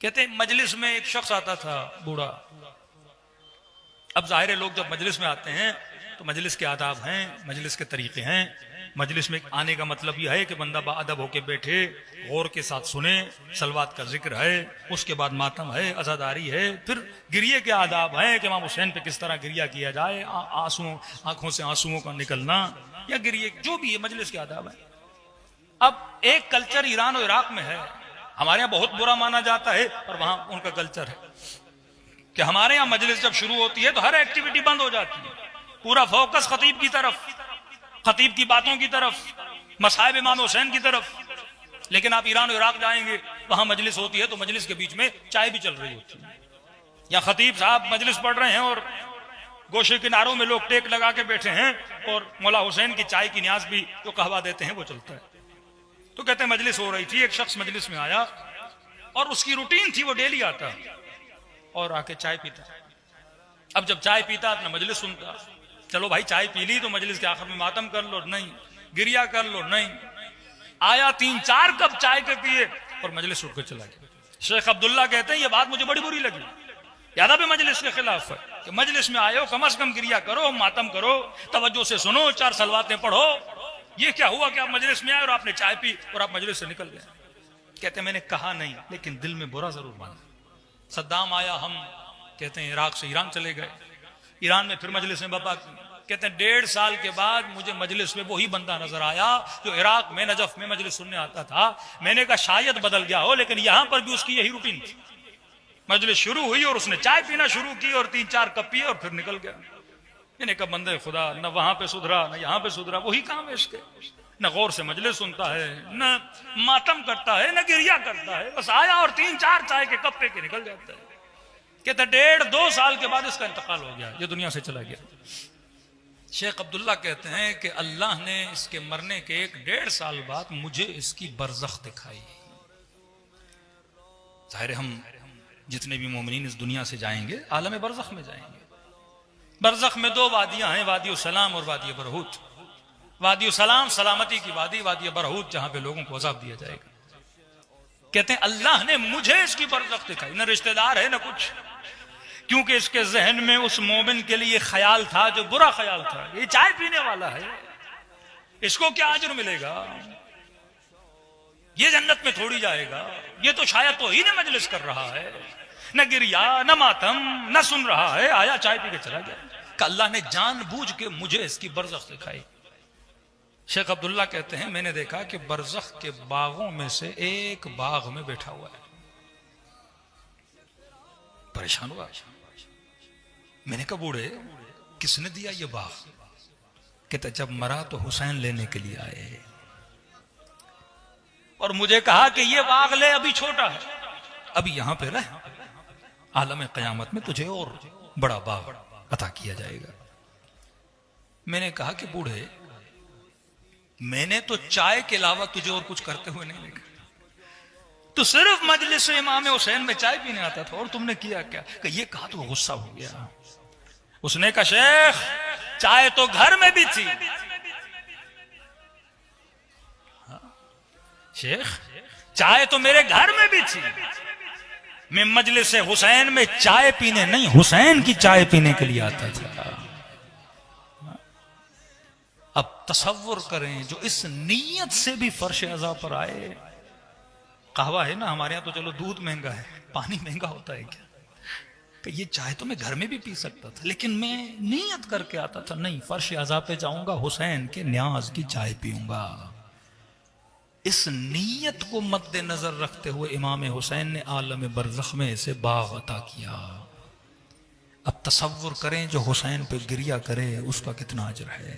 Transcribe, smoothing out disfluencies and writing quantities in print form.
کہتے ہیں مجلس میں ایک شخص آتا تھا بوڑھا. اب ظاہر ہے لوگ جب مجلس میں آتے ہیں تو مجلس کے آداب ہیں, مجلس کے طریقے ہیں. مجلس میں آنے کا مطلب یہ ہے کہ بندہ باادب ہو کے بیٹھے, غور کے ساتھ سنے, سلوات کا ذکر ہے, اس کے بعد ماتم ہے, عزاداری ہے, پھر گریے کے آداب ہیں کہ امام حسین پہ کس طرح گریہ کیا جائے, آنکھوں سے آنسوؤں کا نکلنا یا گریے, جو بھی ہے مجلس کے آداب ہیں. اب ایک کلچر ایران اور عراق میں ہے, ہمارے یہاں بہت برا مانا جاتا ہے اور وہاں ان کا کلچر ہے کہ ہمارے یہاں مجلس جب شروع ہوتی ہے تو ہر ایکٹیویٹی بند ہو جاتی ہے, پورا فوکس خطیب کی طرف, خطیب کی باتوں کی طرف, مصائب امام حسین کی طرف. لیکن آپ ایران اور عراق جائیں گے, وہاں مجلس ہوتی ہے تو مجلس کے بیچ میں چائے بھی چل رہی ہوتی ہے, یا خطیب صاحب مجلس پڑھ رہے ہیں اور گوشے کناروں میں لوگ ٹیک لگا کے بیٹھے ہیں اور مولا حسین کی چائے کی نیاز بھی جو قہوہ دیتے ہیں وہ چلتا ہے. تو کہتے ہیں مجلس ہو رہی تھی, ایک شخص مجلس میں آیا اور اس کی روٹین تھی وہ ڈیلی آتا اور آ کے چائے پیتا. اب جب چائے پیتا اپنا مجلس سنتا, چلو بھائی چائے پی لی تو مجلس کے آخر میں ماتم کر لو, نہیں گریہ کر لو, نہیں. آیا 3-4 کپ چائے کے پیے اور مجلس اٹھ کے چلا گیا. شیخ عبداللہ کہتے ہیں یہ بات مجھے بڑی بری لگی, یادہ بھی مجلس کے خلاف ہے کہ مجلس میں آئے ہو کم از کم گریہ کرو, ماتم کرو, توجہ سے سنو, 4 سلواتیں پڑھو. یہ کیا ہوا کہ آپ مجلس میں آئے اور آپ نے چائے پی اور آپ مجلس سے نکل گئے. کہتے ہیں میں نے کہا نہیں لیکن دل میں برا ضرور مانا. صدام آیا, ہم کہتے ہیں عراق سے ایران چلے گئے, ایران میں پھر مجلس میں بپا کی. کہتے ہیں 1.5 سال کے بعد مجھے مجلس میں وہی بندہ نظر آیا جو عراق میں نجف میں مجلس سننے آتا تھا. میں نے کہا شاید بدل گیا ہو, لیکن یہاں پر بھی اس کی یہی روٹین تھی. مجلس شروع ہوئی اور اس نے چائے پینا شروع کی اور 3-4 کپ پیے اور پھر نکل گیا. میں نے کہا بندے خدا, نہ وہاں پہ سدھرا نہ یہاں پہ سدھرا, وہی کام ہے اس کے, نہ غور سے مجلس سنتا ہے, نہ ماتم کرتا ہے, نہ گریہ کرتا ہے, بس آیا اور 3-4 چائے کے کپ پہ کے نکل جاتا ہے. کہتا 1.5-2 سال کے بعد اس کا انتقال ہو گیا, یہ دنیا سے چلا گیا. شیخ عبداللہ کہتے ہیں کہ اللہ نے اس کے مرنے کے 1-1.5 سال بعد مجھے اس کی برزخ دکھائی. ظاہر ہم جتنے بھی مومنین اس دنیا سے جائیں گے عالم برزخ میں جائیں گے. برزخ میں 2 وادیاں ہیں, وادی السلام اور وادی برہوت. وادی السلام سلامتی کی وادی, وادی برہوت جہاں پہ لوگوں کو عذاب دیا جائے گا. کہتے ہیں اللہ نے مجھے اس کی برزخ دکھائی, نہ رشتہ دار ہے نہ کچھ, کیونکہ اس کے ذہن میں اس مومن کے لیے خیال تھا جو برا خیال تھا, یہ چائے پینے والا ہے, اس کو کیا اجر ملے گا, یہ جنت میں تھوڑی جائے گا, یہ تو شاید توہین مجلس کر رہا ہے, نہ گریہ نہ ماتم نہ سن رہا ہے, آیا چائے پی کے چلا گیا. کہ اللہ نے جان بوجھ کے مجھے اس کی برزخ دکھائی. شیخ عبداللہ کہتے ہیں میں نے دیکھا کہ برزخ کے باغوں میں سے ایک باغ میں بیٹھا ہوا ہے. پریشان ہوا, میں نے کہا بوڑھے کس نے دیا یہ باغ؟ کہتا جب مرا تو حسین لینے کے لیے آئے اور مجھے کہا کہ یہ باغ لے, ابھی چھوٹا ہے, ابھی یہاں پہ رہ, عالم قیامت میں تجھے اور بڑا باغ عطا کیا جائے گا. میں نے کہا کہ بوڑھے میں نے تو چائے کے علاوہ تجھے اور کچھ کرتے ہوئے نہیں دیکھا, تو صرف مجلس امام حسین میں چائے پینے آتا تھا, اور تم نے کیا کیا؟ کہ یہ کہا تو غصہ ہو گیا. اس نے کہا شیخ چائے تو گھر میں بھی تھی. شیخ چائے تو میرے گھر میں بھی تھی, میں مجلس حسین میں چائے پینے نہیں حسین کی چائے پینے کے لیے آتا تھا. اب تصور کریں جو اس نیت سے بھی فرش عزا پر آئے. قہوہ ہے نا ہمارے ہاں تو چلو دودھ مہنگا ہے, پانی مہنگا ہوتا ہے کیا, کہ یہ چائے تو میں گھر میں بھی پی سکتا تھا, لیکن میں نیت کر کے آتا تھا نہیں فرش عزا پہ جاؤں گا, حسین کے نیاز کی چائے پیوں گا. اس نیت کو مد نظر رکھتے ہوئے امام حسین نے عالم برزخ میں اسے باغ عطا کیا. اب تصور کریں جو حسین پہ گریہ کرے اس کا کتنا اجر ہے.